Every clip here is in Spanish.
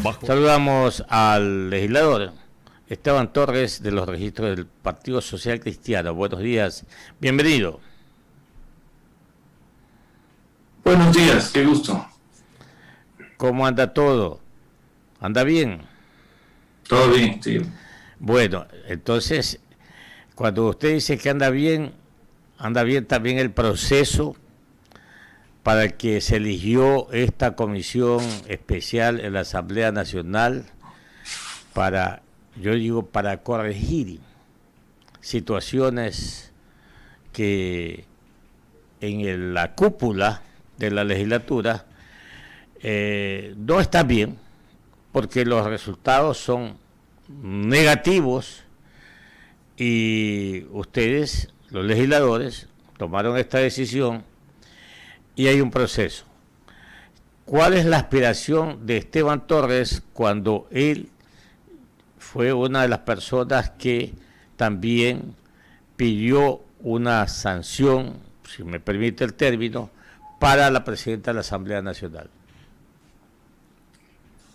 Saludamos al legislador Esteban Torres de los registros del Partido Social Cristiano. Buenos días, bienvenido. Buenos días, qué gusto. ¿Cómo anda todo? ¿Anda bien? Todo bien, sí. Bueno, entonces, cuando usted dice que anda bien también el proceso para el que se eligió esta comisión especial en la Asamblea Nacional para corregir situaciones que en la cúpula de la legislatura no está bien, porque los resultados son negativos y ustedes, los legisladores, tomaron esta decisión y hay un proceso. ¿Cuál es la aspiración de Esteban Torres cuando él fue una de las personas que también pidió una sanción, si me permite el término, para la presidenta de la Asamblea Nacional?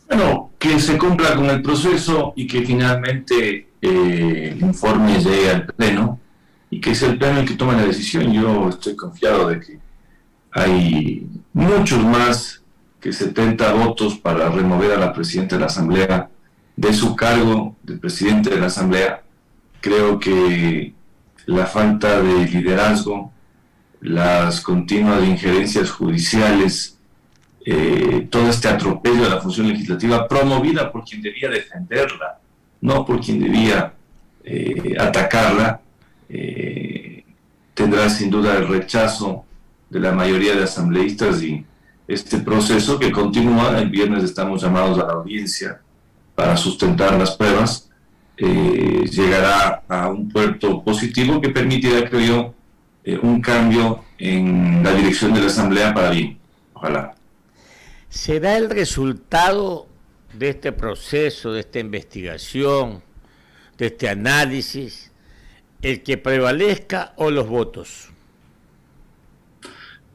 Bueno, que se cumpla con el proceso y que finalmente el informe llegue al Pleno y que es el Pleno el que tome la decisión. Yo estoy confiado de que hay muchos más que 70 votos para remover a la presidenta de la Asamblea de su cargo de presidente de la Asamblea. Creo que la falta de liderazgo, las continuas injerencias judiciales, todo este atropello de la función legislativa promovida por quien debía defenderla, no por quien debía atacarla, tendrá sin duda el rechazo de la mayoría de asambleístas y este proceso que continúa. El viernes estamos llamados a la audiencia para sustentar las pruebas, llegará a un puerto positivo que permitirá, creo yo, un cambio en la dirección de la Asamblea para bien. Ojalá. ¿Será el resultado de este proceso, de esta investigación, de este análisis, el que prevalezca o los votos?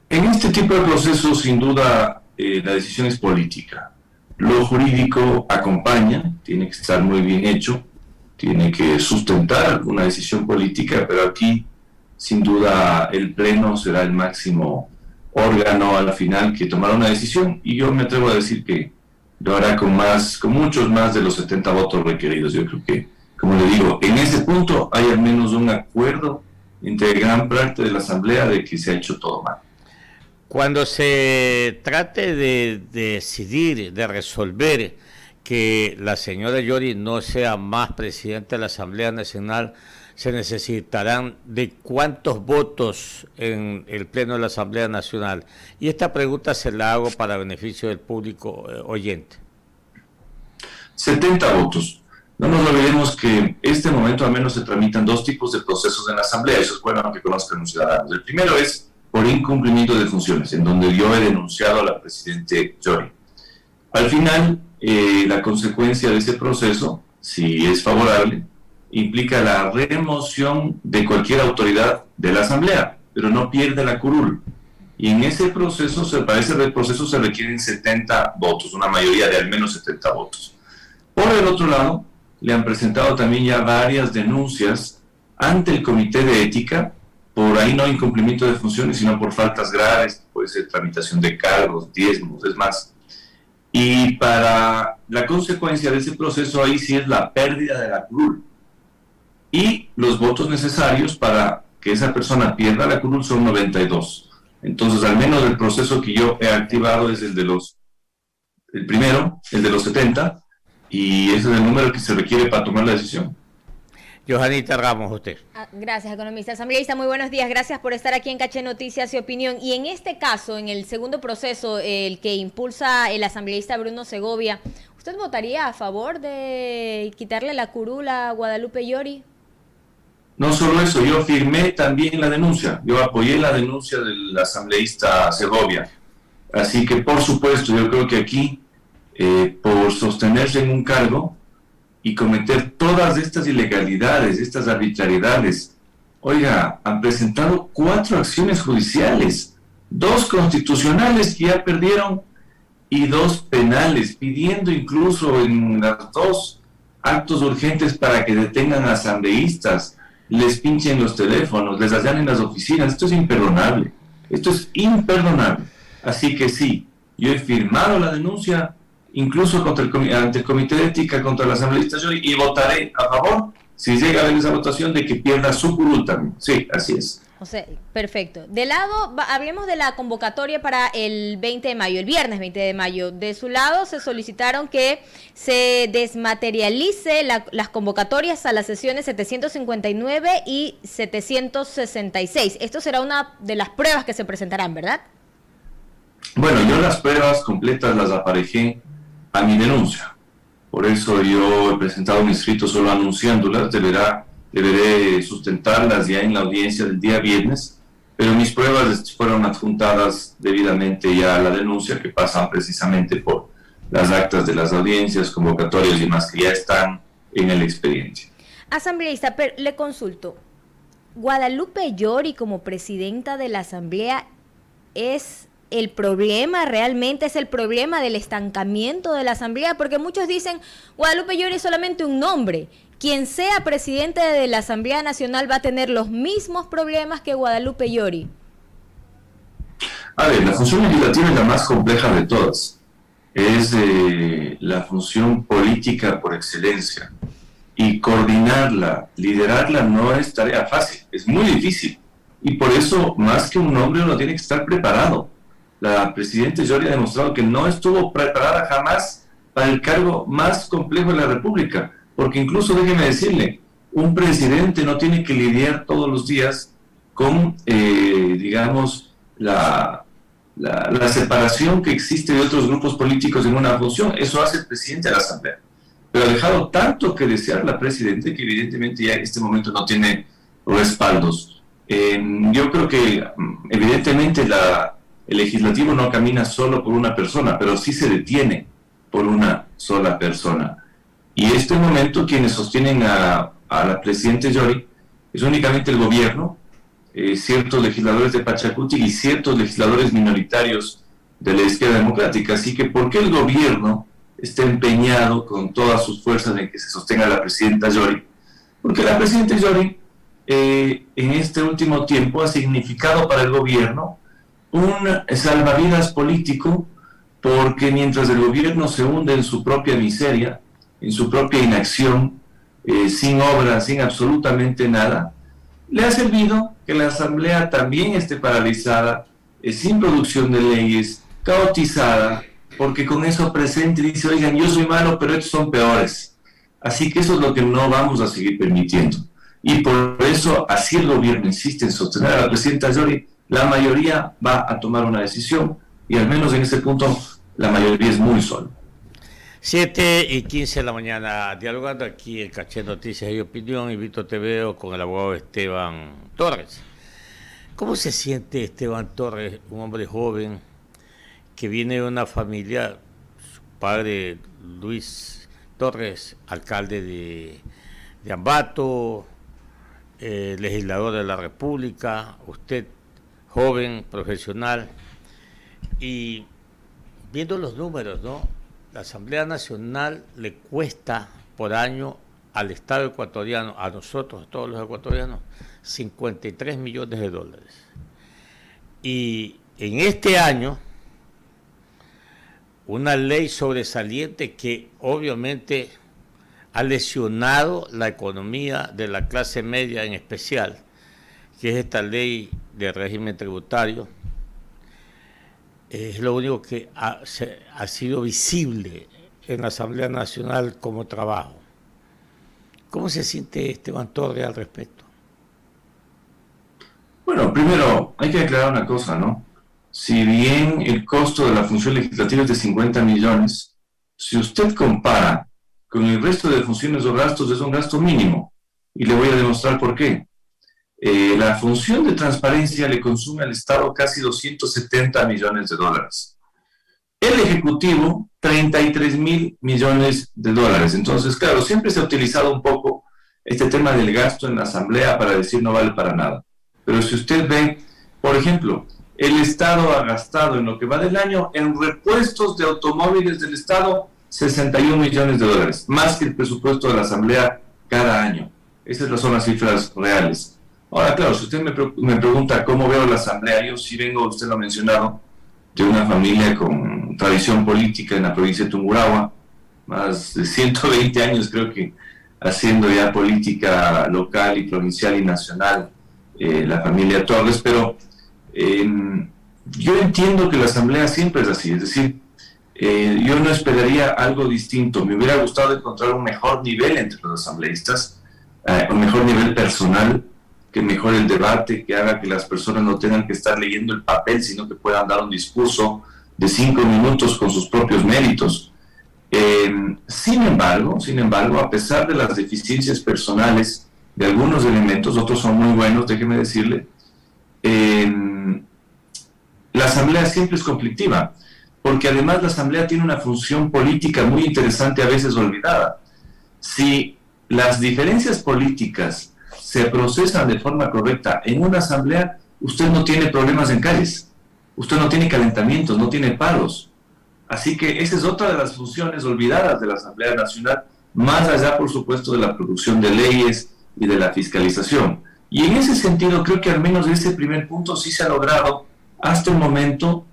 En este tipo de procesos, sin duda, la decisión es política. Lo jurídico acompaña, tiene que estar muy bien hecho, tiene que sustentar una decisión política, pero aquí, sin duda, el Pleno será el máximo órgano al final que tomará una decisión, y yo me atrevo a decir que lo hará con muchos más de los 70 votos requeridos. Yo creo que, como le digo, en ese punto hay al menos un acuerdo entre gran parte de la Asamblea de que se ha hecho todo mal. Cuando se trate de decidir, de resolver que la señora Yori no sea más presidenta de la Asamblea Nacional, se necesitarán de cuántos votos en el Pleno de la Asamblea Nacional. Y esta pregunta se la hago para beneficio del público oyente. 70 votos. No nos olvidemos que en este momento al menos se tramitan dos tipos de procesos en la Asamblea. Eso es bueno que conozcan los ciudadanos. El primero es por incumplimiento de funciones, en donde yo he denunciado a la presidenta Yori. Al final, la consecuencia de ese proceso, si es favorable, implica la remoción de cualquier autoridad de la Asamblea, pero no pierde la curul. Y en ese proceso, para ese proceso se requieren 70 votos, una mayoría de al menos 70 votos. Por el otro lado, le han presentado también ya varias denuncias ante el Comité de Ética, por ahí no incumplimiento de funciones, sino por faltas graves, puede ser tramitación de cargos, diezmos, es más. Y para la consecuencia de ese proceso, ahí sí es la pérdida de la curul. Y los votos necesarios para que esa persona pierda la curul son 92. Entonces, al menos el proceso que yo he activado es el primero, el de los 70, y ese es el número que se requiere para tomar la decisión. Johanita Ramos, usted. Gracias, economista. Asambleísta, muy buenos días. Gracias por estar aquí en Caché Noticias y Opinión. Y en este caso, en el segundo proceso, el que impulsa el asambleísta Bruno Segovia, ¿usted votaría a favor de quitarle la curul a Guadalupe Yori? No solo eso, yo firmé también la denuncia. Yo apoyé la denuncia del asambleísta Segovia. Así que, por supuesto, yo creo que aquí, por sostenerse en un cargo y cometer todas estas ilegalidades, estas arbitrariedades, oiga, han presentado 4 acciones judiciales, 2 constitucionales que ya perdieron y 2 penales, pidiendo incluso en los 2 actos urgentes para que detengan a asambleístas, les pinchen los teléfonos, les allanen las oficinas. Esto es imperdonable. Esto es imperdonable. Así que sí, yo he firmado la denuncia, incluso ante el Comité de Ética contra el asambleísta Yori, y votaré a favor, si llega a haber esa votación, de que pierda su curul también. Sí, así es. O sea, perfecto. De lado, hablemos de la convocatoria para el 20 de mayo, el viernes 20 de mayo. De su lado se solicitaron que se desmaterialice las convocatorias a las sesiones 759 y 766. Esto será una de las pruebas que se presentarán, ¿verdad? Bueno, yo las pruebas completas las aparejé a mi denuncia. Por eso yo he presentado un escrito solo anunciándolas. Deberé sustentarlas ya en la audiencia del día viernes, pero mis pruebas fueron adjuntadas debidamente ya a la denuncia, que pasan precisamente por las actas de las audiencias, convocatorias y demás que ya están en el expediente. Asambleísta, pero le consulto, ¿Guadalupe Llori como presidenta de la Asamblea es el problema, realmente es el problema del estancamiento de la Asamblea? Porque muchos dicen, Guadalupe Llori es solamente un nombre. Quien sea presidente de la Asamblea Nacional va a tener los mismos problemas que Guadalupe Llori. A ver, la función legislativa es la más compleja de todas. Es la función política por excelencia. Y coordinarla, liderarla no es tarea fácil, es muy difícil. Y por eso, más que un nombre, uno tiene que estar preparado. La presidenta Llori ha demostrado que no estuvo preparada jamás para el cargo más complejo de la República. Porque incluso, déjeme decirle, un presidente no tiene que lidiar todos los días con, digamos, la separación que existe de otros grupos políticos en una función. Eso hace el presidente de la Asamblea. Pero ha dejado tanto que desear la presidenta que evidentemente ya en este momento no tiene respaldos. Yo creo que evidentemente el legislativo no camina solo por una persona, pero sí se detiene por una sola persona. Y en este momento quienes sostienen a la presidenta Llori es únicamente el gobierno, ciertos legisladores de Pachacuti y ciertos legisladores minoritarios de la izquierda democrática. Así que, ¿por qué el gobierno está empeñado con todas sus fuerzas en que se sostenga a la presidenta Llori? Porque la presidenta Llori en este último tiempo ha significado para el gobierno un salvavidas político, porque mientras el gobierno se hunde en su propia miseria, en su propia inacción, sin obra, sin absolutamente nada, le ha servido que la Asamblea también esté paralizada, sin producción de leyes, caotizada, porque con eso presente dice, oigan, yo soy malo, pero estos son peores. Así que eso es lo que no vamos a seguir permitiendo. Y por eso, así el gobierno insiste en sostener a la presidenta Llori, la mayoría va a tomar una decisión, y al menos en ese punto, la mayoría es muy sola. 7:15 de la mañana, dialogando aquí en Caché Noticias y Opinión, invito te veo con el abogado Esteban Torres. ¿Cómo se siente Esteban Torres, un hombre joven que viene de una familia, su padre Luis Torres, alcalde de Ambato, legislador de la República, usted joven, profesional, y viendo los números, ¿no? La Asamblea Nacional le cuesta por año al Estado ecuatoriano, a nosotros, a todos los ecuatorianos, $53 millones. Y en este año, una ley sobresaliente que obviamente ha lesionado la economía de la clase media en especial, que es esta ley de régimen tributario, es lo único que ha sido visible en la Asamblea Nacional como trabajo. ¿Cómo se siente Esteban Torres al respecto? Bueno, primero hay que aclarar una cosa, ¿no? Si bien el costo de la función legislativa es de 50 millones, si usted compara con el resto de funciones o gastos, es un gasto mínimo. Y le voy a demostrar por qué. La función de transparencia le consume al Estado casi $270 millones. El Ejecutivo, $33,000 millones. Entonces, claro, siempre se ha utilizado un poco este tema del gasto en la Asamblea para decir no vale para nada. Pero si usted ve, por ejemplo, el Estado ha gastado en lo que va del año en repuestos de automóviles del Estado 61 millones de dólares, más que el presupuesto de la Asamblea cada año. Esas son las cifras reales. Ahora, claro, si usted me pregunta cómo veo la Asamblea, yo sí vengo, usted lo ha mencionado, de una familia con tradición política en la provincia de Tungurahua, más de 120 años creo que haciendo ya política local y provincial y nacional, la familia Torres, pero yo entiendo que la Asamblea siempre es así, es decir, yo no esperaría algo distinto, me hubiera gustado encontrar un mejor nivel entre los asambleístas, un mejor nivel personal, que mejore el debate, que haga que las personas no tengan que estar leyendo el papel, sino que puedan dar un discurso de 5 minutos con sus propios méritos. Sin embargo, a pesar de las deficiencias personales de algunos elementos, otros son muy buenos, déjeme decirle, la Asamblea siempre es conflictiva, porque además la Asamblea tiene una función política muy interesante, a veces olvidada. Si las diferencias políticas se procesan de forma correcta en una asamblea, usted no tiene problemas en calles, usted no tiene calentamientos, no tiene paros. Así que esa es otra de las funciones olvidadas de la Asamblea Nacional, más allá, por supuesto, de la producción de leyes y de la fiscalización. Y en ese sentido, creo que al menos ese primer punto sí se ha logrado hasta el momento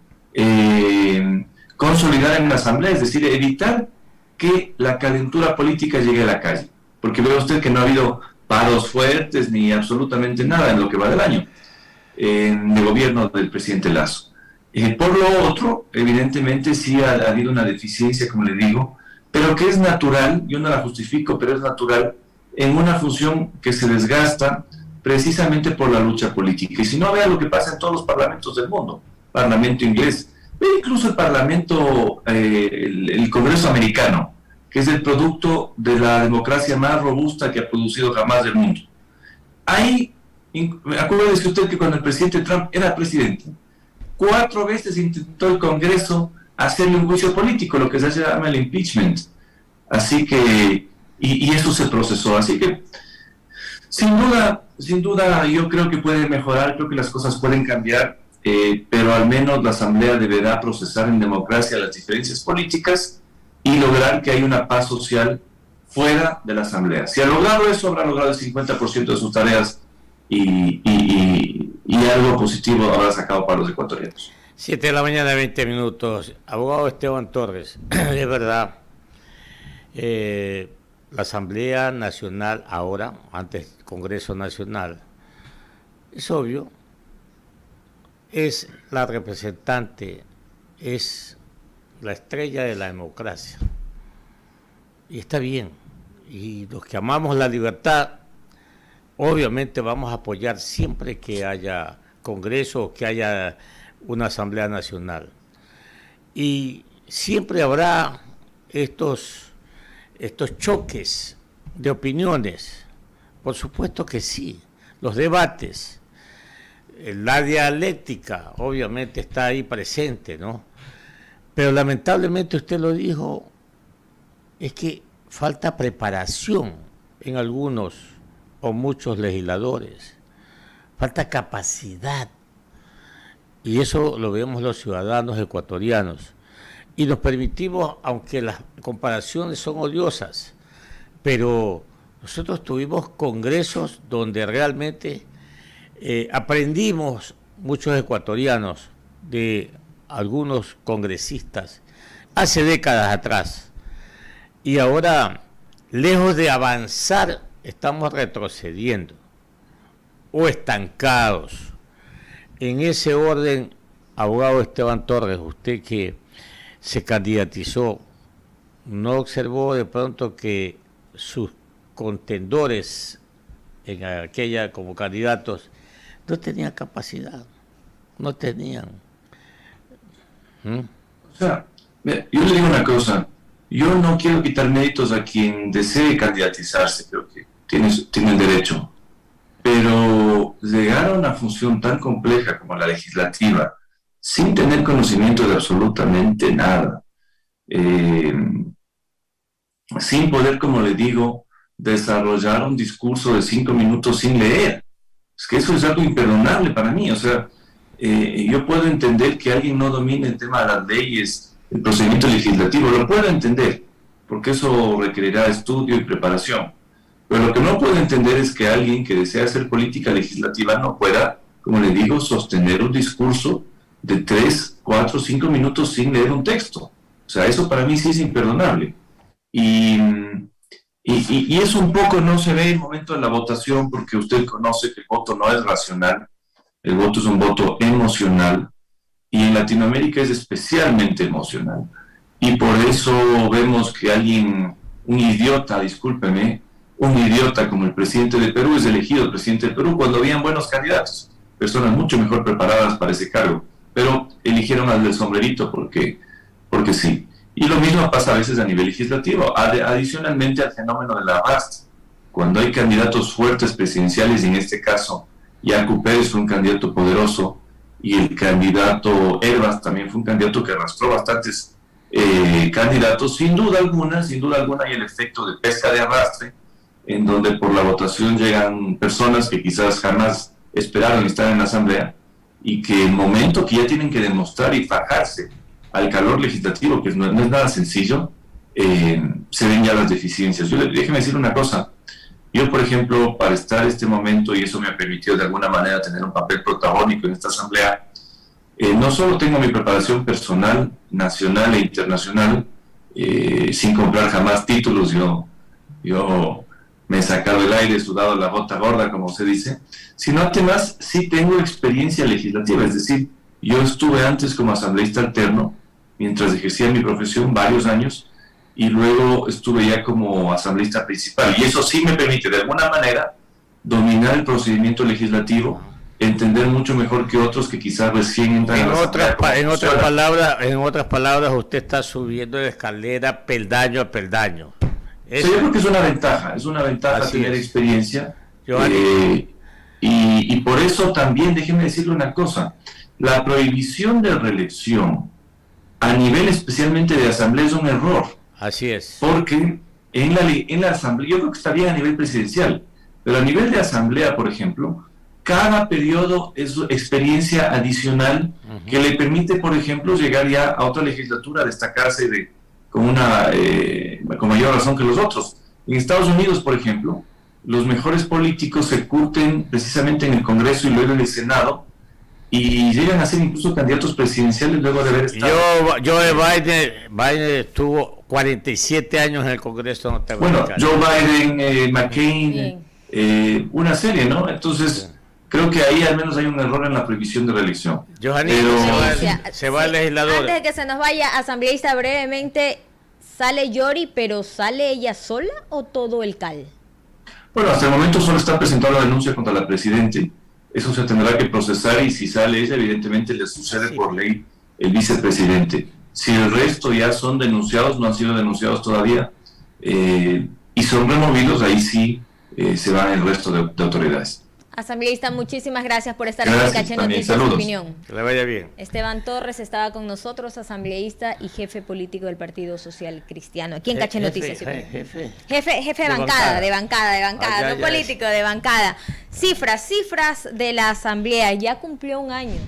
consolidar en la Asamblea, es decir, evitar que la calentura política llegue a la calle. Porque ve usted que no ha habido paros fuertes ni absolutamente nada en lo que va del año de gobierno del presidente Lasso. Por lo otro, evidentemente sí ha habido una deficiencia, como le digo, pero que es natural, yo no la justifico, pero es natural, en una función que se desgasta precisamente por la lucha política. Y si no, vea lo que pasa en todos los parlamentos del mundo, parlamento inglés, ve incluso el parlamento, el Congreso americano, que es el producto de la democracia más robusta que ha producido jamás el mundo. Ahí, acuérdese usted que cuando el presidente Trump era presidente, 4 veces intentó el Congreso hacerle un juicio político, lo que se llama el impeachment. Así que, y eso se procesó. Así que, sin duda, yo creo que puede mejorar, creo que las cosas pueden cambiar, pero al menos la Asamblea deberá procesar en democracia las diferencias políticas y lograr que haya una paz social fuera de la Asamblea. Si ha logrado eso, habrá logrado el 50% de sus tareas y algo positivo habrá sacado para los ecuatorianos. 7 de la mañana, 20 minutos. Abogado Esteban Torres, es verdad, la Asamblea Nacional ahora, antes Congreso Nacional, es obvio, es la representante, es la estrella de la democracia. Y está bien. Y los que amamos la libertad, obviamente vamos a apoyar siempre que haya Congreso o que haya una Asamblea Nacional. Y siempre habrá estos choques de opiniones. Por supuesto que sí. Los debates, la dialéctica, obviamente está ahí presente, ¿no? Pero lamentablemente usted lo dijo, es que falta preparación en algunos o muchos legisladores, falta capacidad, y eso lo vemos los ciudadanos ecuatorianos, y nos permitimos, aunque las comparaciones son odiosas, pero nosotros tuvimos congresos donde realmente aprendimos muchos ecuatorianos de algunos congresistas hace décadas atrás, y ahora, lejos de avanzar, estamos retrocediendo o estancados. En ese orden, abogado Esteban Torres, usted que se candidatizó, ¿no observó de pronto que sus contendores en aquella como candidatos no tenían capacidad? No tenían. O sea, yo le digo una cosa, yo no quiero quitar méritos a quien desee candidatizarse, creo que tiene el derecho, pero llegar a una función tan compleja como la legislativa, sin tener conocimiento de absolutamente nada, sin poder, como le digo, desarrollar un discurso de 5 minutos sin leer, es que eso es algo imperdonable para mí. O sea, yo puedo entender que alguien no domine el tema de las leyes, el procedimiento legislativo, lo puedo entender, porque eso requerirá estudio y preparación. Pero lo que no puedo entender es que alguien que desea hacer política legislativa no pueda, como le digo, sostener un discurso de 3, 4, 5 minutos sin leer un texto. O sea, eso para mí sí es imperdonable. Y eso un poco no se ve en el momento de la votación, porque usted conoce que el voto no es racional, el voto es un voto emocional, y en Latinoamérica es especialmente emocional. Y por eso vemos que alguien, un idiota, discúlpeme, un idiota como el presidente de Perú es elegido el presidente de Perú cuando habían buenos candidatos, personas mucho mejor preparadas para ese cargo, pero eligieron al del sombrerito porque sí. Y lo mismo pasa a veces a nivel legislativo, adicionalmente al fenómeno de la arrastre. Cuando hay candidatos fuertes presidenciales, y en este caso Yacu Pérez fue un candidato poderoso, y el candidato Herbas también fue un candidato que arrastró bastantes candidatos, sin duda alguna hay el efecto de pesca de arrastre, en donde por la votación llegan personas que quizás jamás esperaron estar en la Asamblea, y que el momento que ya tienen que demostrar y fajarse al calor legislativo, que no es nada sencillo, se ven ya las deficiencias. Déjeme decir una cosa, yo por ejemplo, para estar en este momento, y eso me ha permitido de alguna manera tener un papel protagónico en esta Asamblea, no solo tengo mi preparación personal, nacional e internacional, sin comprar jamás títulos, yo me he sacado el aire, he sudado la gota gorda, como se dice, sino además sí tengo experiencia legislativa, es decir, yo estuve antes como asambleísta alterno, mientras ejercía mi profesión varios años, y luego estuve ya como asambleísta principal, y eso sí me permite de alguna manera dominar el procedimiento legislativo, entender mucho mejor que otros que quizás recién entran en otras palabras, usted está subiendo la escalera peldaño a peldaño. Sí, yo creo que es una ventaja tener experiencia, y por eso también, déjeme decirle una cosa, la prohibición de reelección a nivel especialmente de asamblea es un error. Así es. Porque en la asamblea, yo creo que está bien a nivel presidencial, pero a nivel de asamblea, por ejemplo, cada periodo es experiencia adicional que le permite, por ejemplo, llegar ya a otra legislatura, destacarse con mayor razón que los otros. En Estados Unidos, por ejemplo, los mejores políticos se curten precisamente en el Congreso y luego en el Senado, y llegan a ser incluso candidatos presidenciales luego de haber estado... Joe Biden estuvo 47 años en el Congreso norteamericano. Bueno, Joe Biden, McCain, una serie, ¿no? Entonces, creo que ahí al menos hay un error en la prohibición de reelección. Se va el legislador. Antes de que se nos vaya, asambleísta, brevemente, ¿sale Yori, pero sale ella sola o todo el CAL? Bueno, hasta el momento solo está presentada la denuncia contra la Presidente. Eso se tendrá que procesar, y si sale ella, evidentemente le sucede por ley el vicepresidente. Si el resto ya son denunciados, no han sido denunciados todavía, y son removidos, ahí sí se van el resto de autoridades. Asambleísta, muchísimas gracias por estar aquí en Caché Noticias, su opinión. Que le vaya bien. Esteban Torres estaba con nosotros, asambleísta y jefe político del Partido Social Cristiano, aquí en Caché Noticias. Jefe de bancada, no político, de bancada. Cifras de la asamblea, ya cumplió un año.